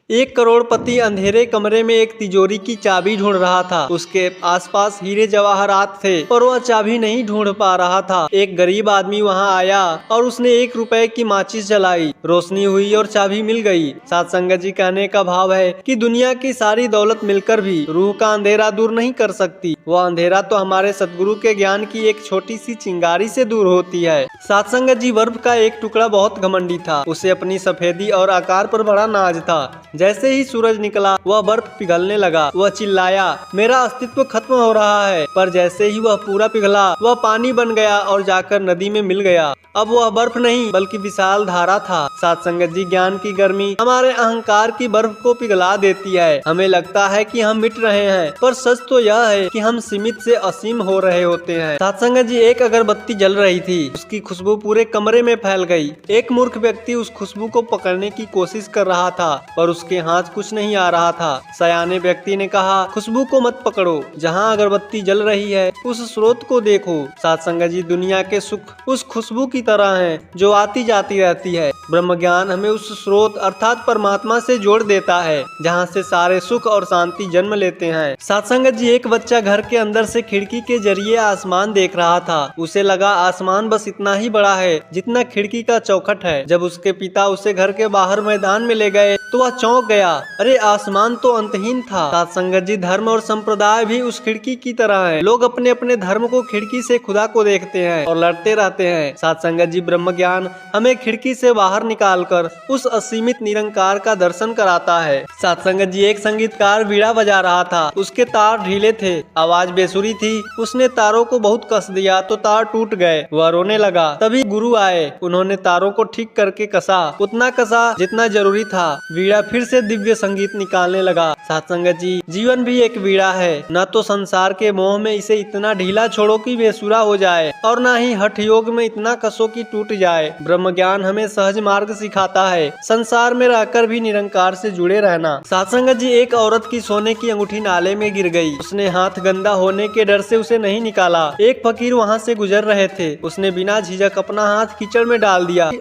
एक करोड़पति अंधेरे कमरे में एक तिजोरी की चाबी ढूंढ रहा था। उसके आसपास हीरे जवाहरात थे पर वह चाबी नहीं ढूंढ पा रहा था। एक गरीब आदमी वहां आया और उसने 1 रुपए की माचिस जलाई। रोशनी हुई और चाबी मिल गई। साथ संगत जी कहने का भाव है कि दुनिया की सारी दौलत मिलकर भी रूह का अंधेरा दूर नहीं कर सकती। वह अंधेरा तो हमारे सतगुरु के ज्ञान की एक छोटी सी चिंगारी से दूर होती है। साथ संगत जी बर्फ का एक टुकड़ा बहुत घमंडी था। उसे अपनी सफेदी और आकार पर बड़ा नाज था। जैसे ही सूरज निकला वह बर्फ पिघलने लगा। वह चिल्लाया, मेरा अस्तित्व खत्म हो रहा है। पर जैसे ही वह पूरा पिघला वह पानी बन गया और जाकर नदी में मिल गया। अब वह बर्फ नहीं बल्कि विशाल धारा था। साथ संगत जी ज्ञान की गर्मी हमारे अहंकार की बर्फ को पिघला देती है। हमें लगता है कि हम मिट रहे हैं पर सच तो यह है कि हम सीमित से असीम हो रहे होते हैं। साथ संगत जी एक अगरबत्ती जल रही थी। उसकी खुशबू पूरे कमरे में फैल गई। एक मूर्ख व्यक्ति उस खुशबू को पकड़ने की कोशिश कर रहा था पर उसके हाथ कुछ नहीं आ रहा था। सयाने व्यक्ति ने कहा, खुशबू को मत पकड़ो, जहाँ अगरबत्ती जल रही है उस स्रोत को देखो। साथ संगत जी दुनिया के सुख उस खुशबू की तरह हैं जो आती जाती रहती है। ब्रह्म ज्ञान हमें उस स्रोत अर्थात परमात्मा से जोड़ देता है जहाँ से सारे सुख और शांति जन्म लेते हैं। साथ संगत जी एक बच्चा घर के अंदर से खिड़की के जरिए आसमान देख रहा था। उसे लगा आसमान बस इतना ही बड़ा है जितना खिड़की का चौखट है। जब उसके पिता उसे घर के बाहर मैदान में ले गए तो वह चौंक गया। अरे आसमान तो अंतहीन था। साथ संगत जी धर्म और संप्रदाय भी उस खिड़की की तरह है। लोग अपने अपने धर्म को खिड़की से खुदा को देखते हैं और लड़ते रहते हैं। साथ संगत जी ब्रह्म ज्ञान हमें खिड़की से बाहर निकालकर उस असीमित निरंकार का दर्शन कराता है। साथ संगत जी एक संगीतकार वीणा बजा रहा था। उसके तार ढीले थे, आवाज बेसुरी थी। उसने तारों को बहुत कस दिया तो तार टूट गए। वह रोने लगा। तभी गुरु आए। उन्होंने तारों को ठीक करके कसा, उतना कसा जितना जरूरी था। वीणा फिर से दिव्य संगीत निकालने लगा। साथ संगत जी जीवन भी एक वीणा है। न तो संसार के मोह में इसे इतना ढीला छोड़ो कि बेसुरा हो जाए और न ही हठ योग में इतना कसो कि टूट जाए। ब्रह्म ज्ञान हमें सहज मार्ग सिखाता है, संसार में रहकर भी निरंकार से जुड़े रहना। साथ संगत जी एक औरत की सोने की अंगूठी नाले में गिर गई। उसने हाथ गंदा होने के डर से उसे नहीं निकाला। एक फकीर वहाँ से गुजर रहे थे। उसने बिना झिझक अपना हाथ कीचड़ में डाल दिया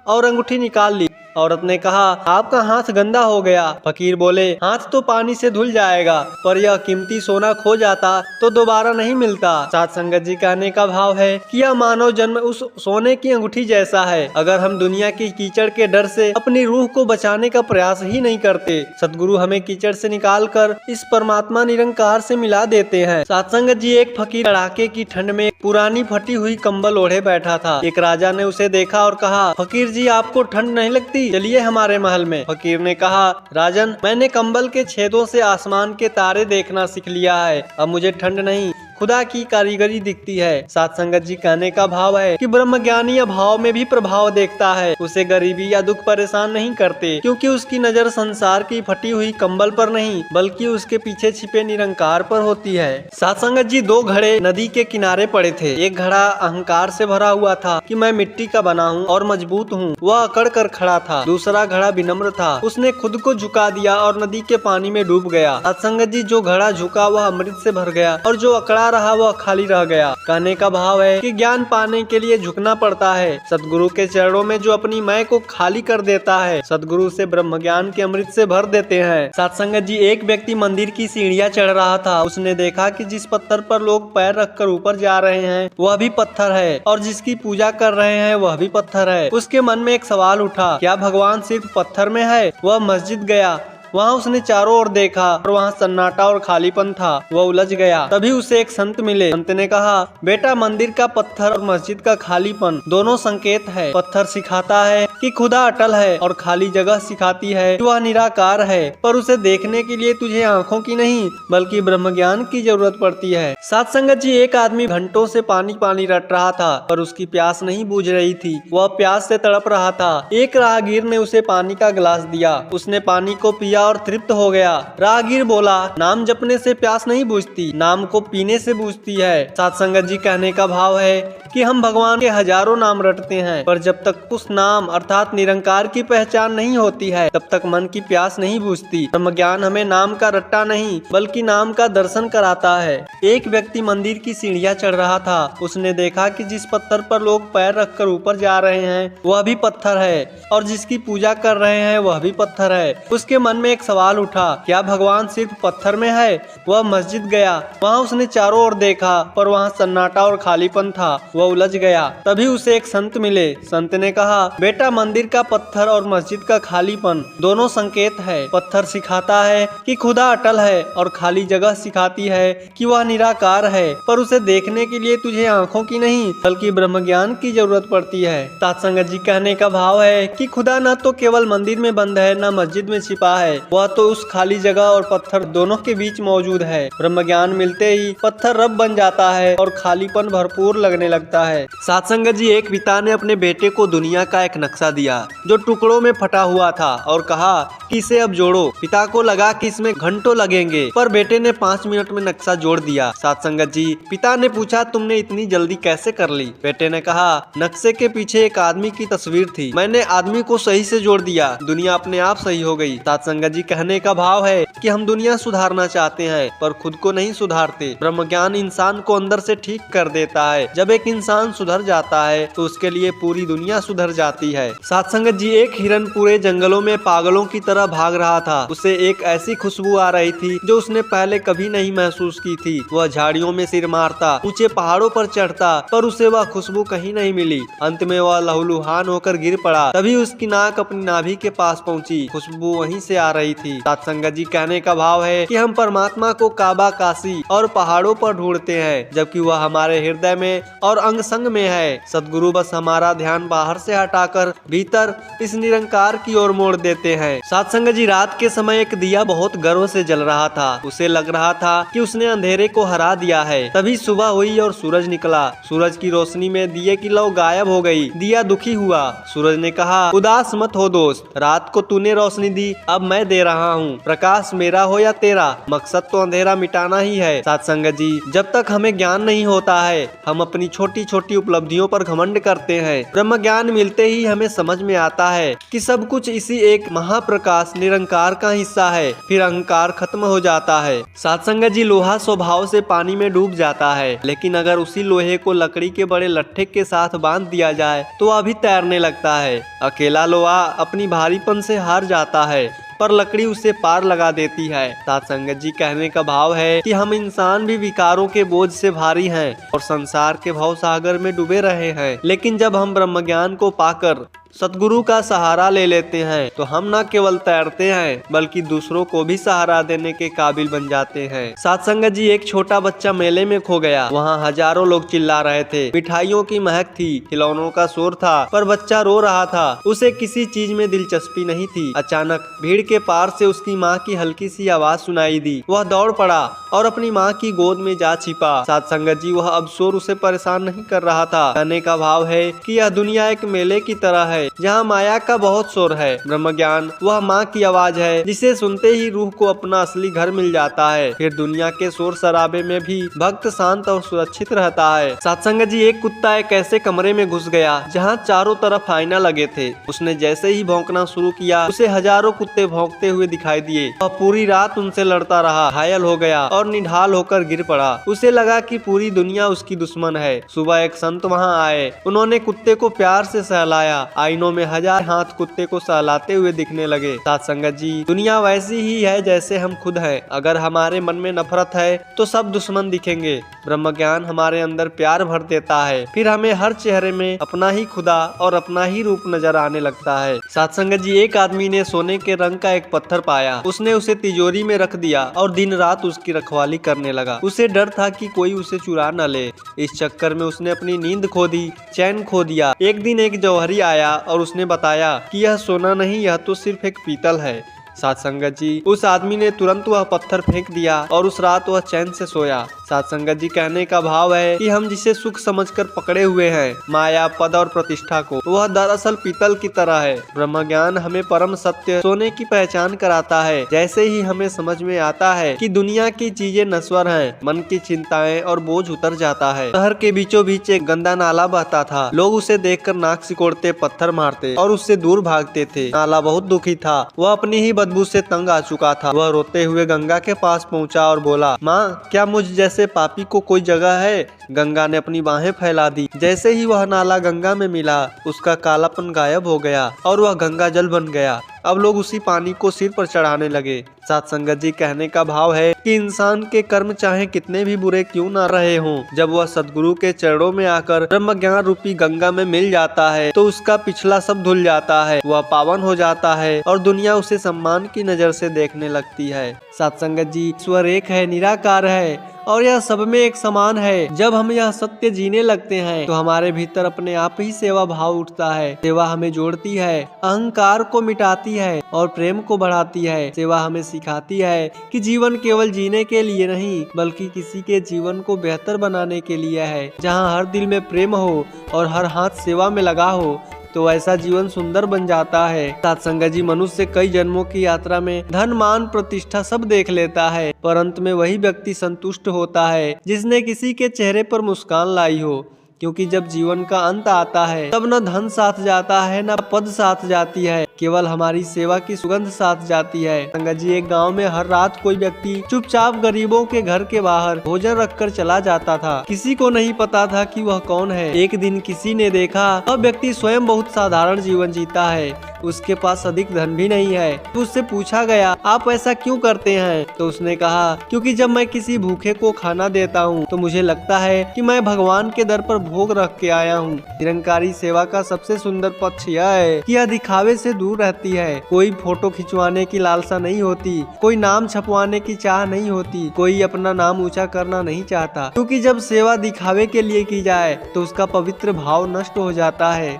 और अंगूठी निकाल ली। औरत ने कहा, आपका हाथ गंदा हो गया। फकीर बोले, हाथ तो पानी से धुल जाएगा पर यह कीमती सोना खो जाता तो दोबारा नहीं मिलता। साथ संगत जी कहने का भाव है कि यह मानव जन्म उस सोने की अंगूठी जैसा है। अगर हम दुनिया की कीचड़ के डर से अपनी रूह को बचाने का प्रयास ही नहीं करते, सतगुरु हमें कीचड़ से निकालकर इस परमात्मा निरंकार से मिला देते हैं। साथ संगत जी एक फकीर कड़ाके की ठंड में पुरानी फटी हुई कंबल ओढ़े बैठा था। एक राजा ने उसे देखा और कहा, फकीर जी आपको ठंड नहीं लगती, चलिए हमारे महल में। फकीर ने कहा, राजन मैंने कंबल के छेदों से आसमान के तारे देखना सीख लिया है। अब मुझे ठंड नहीं खुदा की कारीगरी दिखती है। साथ संगत जी कहने का भाव है कि ब्रह्मज्ञानी अभाव में भी प्रभाव देखता है। उसे गरीबी या दुख परेशान नहीं करते क्योंकि उसकी नजर संसार की फटी हुई कंबल पर नहीं बल्कि उसके पीछे छिपे निरंकार पर होती है। साथ संगत जी 2 घड़े नदी के किनारे पड़े थे। एक घड़ा अहंकार से भरा हुआ था कि मैं मिट्टी का बना हूँ और मजबूत हूँ, वह अकड़ कर खड़ा था। दूसरा घड़ा विनम्र था, उसने खुद को झुका दिया और नदी के पानी में डूब गया। साथ संगत जी जो घड़ा झुका वह अमृत से भर गया और जो अकड़ा रहा वह खाली रह गया। कहने का भाव है कि ज्ञान पाने के लिए झुकना पड़ता है। सतगुरु के चरणों में जो अपनी मैं को खाली कर देता है, सतगुरु से ब्रह्म ज्ञान के अमृत से भर देते हैं। साथ संगत जी एक व्यक्ति मंदिर की सीढ़ियाँ चढ़ रहा था। उसने देखा कि जिस पत्थर पर लोग पैर रखकर ऊपर जा रहे हैं वह भी पत्थर है और जिसकी पूजा कर रहे हैं वह भी पत्थर है। उसके मन में एक सवाल उठा, क्या भगवान सिर्फ पत्थर में है? वह मस्जिद गया। वहाँ उसने चारों ओर देखा और वहाँ सन्नाटा और खालीपन था। वह उलझ गया। तभी उसे एक संत मिले। संत ने कहा, बेटा मंदिर का पत्थर और मस्जिद का खालीपन दोनों संकेत है। पत्थर सिखाता है कि खुदा अटल है और खाली जगह सिखाती है कि वह निराकार है। पर उसे देखने के लिए तुझे आँखों की नहीं बल्कि ब्रह्म ज्ञान की जरूरत पड़ती है। साथ संगत जी एक आदमी घंटों से पानी रट रहा था पर उसकी प्यास नहीं बुझ रही थी। वह प्यास से तड़प रहा था। एक राहगीर ने उसे पानी का गिलास दिया। उसने पानी को पिया और तृप्त हो गया। राहगीर बोला, नाम जपने से प्यास नहीं बुझती, नाम को पीने से बुझती है। साथ संगत जी कहने का भाव है कि हम भगवान के हजारों नाम रटते हैं, पर जब तक उस नाम अर्थात निरंकार की पहचान नहीं होती है तब तक मन की प्यास नहीं बुझती। ब्रह्म ज्ञान हमें नाम का रट्टा नहीं बल्कि नाम का दर्शन कराता है। एक व्यक्ति मंदिर की सीढ़ियां चढ़ रहा था। उसने देखा कि जिस पत्थर पर लोग पैर रखकर ऊपर जा रहे हैं वह भी पत्थर है और जिसकी पूजा कर रहे हैं वह भी पत्थर है। उसके मन में एक सवाल उठा, क्या भगवान सिर्फ पत्थर में है? वह मस्जिद गया। वहाँ उसने चारों ओर देखा पर वहाँ सन्नाटा और खालीपन था। वह उलझ गया। तभी उसे एक संत मिले। संत ने कहा, बेटा, मंदिर का पत्थर और मस्जिद का खालीपन दोनों संकेत है। पत्थर सिखाता है कि खुदा अटल है और खाली जगह सिखाती है कि वह निराकार है, पर उसे देखने के लिए तुझे आंखों की नहीं बल्कि ब्रह्म ज्ञान की जरूरत पड़ती है। सत्संग जी कहने का भाव है कि खुदा न तो केवल मंदिर में बंद है न मस्जिद में छिपा है, वह तो उस खाली जगह और पत्थर दोनों के बीच मौजूद है। ब्रह्म ज्ञान मिलते ही पत्थर रब बन जाता है और खालीपन भरपूर लगने लगता है। सत्संग जी, एक पिता ने अपने बेटे को दुनिया का एक नक्शा दिया जो टुकड़ों में फटा हुआ था और कहा कि इसे अब जोड़ो। पिता को लगा कि इसमें घंटों लगेंगे, पर बेटे ने 5 मिनट में नक्शा जोड़ दिया। सत्संग जी, पिता ने पूछा, तुमने इतनी जल्दी कैसे कर ली? बेटे ने कहा, नक्शे के पीछे एक आदमी की तस्वीर थी, मैंने आदमी को सही से जोड़ दिया, दुनिया अपने आप सही हो गई। सत्संग जी कहने का भाव है कि हम दुनिया सुधारना चाहते हैं पर खुद को नहीं सुधारते। ब्रह्म ज्ञान इंसान को अंदर से ठीक कर देता है। जब एक इंसान सुधर जाता है तो उसके लिए पूरी दुनिया सुधर जाती है। सत्संग जी, एक हिरन पूरे जंगलों में पागलों की तरह भाग रहा था। उसे एक ऐसी खुशबू आ रही थी जो उसने पहले कभी नहीं महसूस की थी। वह झाड़ियों में सिर मारता, ऊंचे पहाड़ों पर चढ़ता, पर उसे वह खुशबू कहीं नहीं मिली। अंत में वह लहूलुहान होकर गिर पड़ा। तभी उसकी नाक अपनी नाभि के पास पहुंची। खुशबू वहीं से आ रही थी। सत्संग जी कहने का भाव है कि हम परमात्मा को काबा, काशी और पहाड़ों पर ढूंढते हैं जबकि वह हमारे हृदय में और अंग संग में है। सद्गुरु बस हमारा ध्यान बाहर से हटाकर भीतर इस निरंकार की ओर मोड़ देते हैं। सत्संग जी, रात के समय एक दिया बहुत गर्व से जल रहा था। उसे लग रहा था कि उसने अंधेरे को हरा दिया है। तभी सुबह हुई और सूरज निकला। सूरज की रोशनी में दिए की लौ गायब हो गई। दिया दुखी हुआ। सूरज ने कहा, उदास मत हो दोस्त, रात को तूने रोशनी दी, अब मैं दे रहा हूँ। प्रकाश मेरा हो या तेरा, मकसद तो अंधेरा मिटाना ही है। सत्संग जी, जब तक हमें ज्ञान नहीं होता है हम अपनी छोटी छोटी उपलब्धियों पर घमंड करते हैं। ब्रह्म ज्ञान मिलते ही हमें समझ में आता है कि सब कुछ इसी एक महाप्रकाश निरंकार का हिस्सा है। फिर अहंकार खत्म हो जाता है। सत्संग जी, लोहा स्वभाव से पानी में डूब जाता है, लेकिन अगर उसी लोहे को लकड़ी के बड़े लट्ठे के साथ बांध दिया जाए तो वह भी तैरने लगता है। अकेला लोहा अपनी भारीपन से हार जाता है पर लकड़ी उसे पार लगा देती है। सत्संग जी कहने का भाव है कि हम इंसान भी विकारों के बोझ से भारी हैं और संसार के भव सागर में डूबे रहे हैं, लेकिन जब हम ब्रह्म ज्ञान को पाकर सतगुरु का सहारा ले लेते हैं तो हम न केवल तैरते हैं बल्कि दूसरों को भी सहारा देने के काबिल बन जाते हैं। सत्संग जी, एक छोटा बच्चा मेले में खो गया। वहाँ हजारों लोग चिल्ला रहे थे, मिठाइयों की महक थी, खिलौनों का शोर था, पर बच्चा रो रहा था। उसे किसी चीज में दिलचस्पी नहीं थी। अचानक भीड़ के पार से उसकी माँ की हल्की सी आवाज सुनाई दी। वह दौड़ पड़ा और अपनी माँ की गोद में जा छिपा। सत्संग जी, वह अब शोर उसे परेशान नहीं कर रहा था। कहने का भाव है कि यह दुनिया एक मेले की तरह है जहाँ माया का बहुत शोर है। ब्रह्म ज्ञान वह माँ की आवाज है जिसे सुनते ही रूह को अपना असली घर मिल जाता है। फिर दुनिया के शोर शराबे में भी भक्त शांत और सुरक्षित रहता है। सत्संग जी, एक कुत्ता एक ऐसे कमरे में घुस गया जहाँ चारों तरफ आईना लगे थे। उसने जैसे ही भौंकना शुरू किया उसे हजारों कुत्ते भौंकते हुए दिखाई दिए। वह पूरी रात उनसे लड़ता रहा, घायल हो गया और निढाल होकर गिर पड़ा। उसे लगा कि पूरी दुनिया उसकी दुश्मन है। सुबह एक संत वहाँ आए। उन्होंने कुत्ते को प्यार से सहलाया। आईनों में हजार हाथ कुत्ते को सहलाते हुए दिखने लगे। सत्संग जी, दुनिया वैसी ही है जैसे हम खुद हैं। अगर हमारे मन में नफरत है तो सब दुश्मन दिखेंगे। ब्रह्म ज्ञान हमारे अंदर प्यार भर देता है, फिर हमें हर चेहरे में अपना ही खुदा और अपना ही रूप नजर आने लगता है। सत्संग जी, एक आदमी ने सोने के रंग का एक पत्थर पाया। उसने उसे तिजोरी में रख दिया और दिन रात उसकी रखवाली करने लगा। उसे डर था कि कोई उसे चुरा न ले। इस चक्कर में उसने अपनी नींद खो दी, चैन खो दिया। एक दिन एक जौहरी आया और उसने बताया कि यह सोना नहीं, यह तो सिर्फ एक पीतल है। सत्संग जी, उस आदमी ने तुरंत वह पत्थर फेंक दिया और उस रात वह चैन से सोया। साथ संगत जी कहने का भाव है कि हम जिसे सुख समझकर पकड़े हुए हैं, माया, पद और प्रतिष्ठा को, वह दरअसल पीतल की तरह है। ब्रह्म ज्ञान हमें परम सत्य सोने की पहचान कराता है। जैसे ही हमें समझ में आता है कि दुनिया की चीजें नश्वर हैं, मन की चिंताएं और बोझ उतर जाता है। शहर के बीचों बीच एक गंदा नाला बहता था। लोग उसे देखकर नाक सिकोड़ते, पत्थर मारते और उससे दूर भागते थे। नाला बहुत दुखी था, वह अपनी ही बदबू से तंग आ चुका था। वह रोते हुए गंगा के पास पहुंचा और बोला, माँ, क्या मुझ जैसे पापी को कोई जगह है? गंगा ने अपनी बाहें फैला दी। जैसे ही वह नाला गंगा में मिला, उसका कालापन गायब हो गया और वह गंगा जल बन गया। अब लोग उसी पानी को सिर पर चढ़ाने लगे। साथ संगत जी कहने का भाव है कि इंसान के कर्म चाहे कितने भी बुरे क्यों ना रहे हों, जब वह सद्गुरु के चरणों में आकर ब्रह्म ज्ञान रूपी गंगा में मिल जाता है तो उसका पिछला सब धुल जाता है, वह पावन हो जाता है और दुनिया उसे सम्मान की नजर से देखने लगती है। साथ संगत जी, ईश्वर एक है, निराकार है और यह सब में एक समान है। जब हम यह सत्य जीने लगते हैं तो हमारे भीतर अपने आप ही सेवा भाव उठता है। सेवा हमें जोड़ती है, अहंकार को मिटाती है और प्रेम को बढ़ाती है। सेवा हमें सिखाती है कि जीवन केवल जीने के लिए नहीं, बल्कि किसी के जीवन को बेहतर बनाने के लिए है। जहाँ हर दिल में प्रेम हो और हर हाथ सेवा में लगा हो तो ऐसा जीवन सुंदर बन जाता है। साथ संगत जी, मनुष्य कई जन्मों की यात्रा में धन, मान, प्रतिष्ठा सब देख लेता है, पर अंत में वही व्यक्ति संतुष्ट होता है जिसने किसी के चेहरे पर मुस्कान लाई हो। क्योंकि जब जीवन का अंत आता है तब न धन साथ जाता है, न पद साथ जाती है, केवल हमारी सेवा की सुगंध साथ जाती है। संगत जी, एक गांव में हर रात कोई व्यक्ति चुपचाप गरीबों के घर के बाहर भोजन रखकर चला जाता था। किसी को नहीं पता था कि वह कौन है। एक दिन किसी ने देखा वह व्यक्ति स्वयं बहुत साधारण जीवन जीता है, उसके पास अधिक धन भी नहीं है। तो उससे पूछा गया, आप ऐसा क्यों करते हैं? तो उसने कहा, क्योंकि जब मैं किसी भूखे को खाना देता हूँ तो मुझे लगता है कि मैं भगवान के दर पर भोग रख के आया हूँ। निरंकारी सेवा का सबसे सुंदर पक्ष यह है कि यह दिखावे से दूर रहती है। कोई फोटो खिंचवाने की लालसा नहीं होती, कोई नाम छपवाने की चाह नहीं होती, कोई अपना नाम ऊंचा करना नहीं चाहता। क्योंकि जब सेवा दिखावे के लिए की जाए तो उसका पवित्र भाव नष्ट हो जाता है।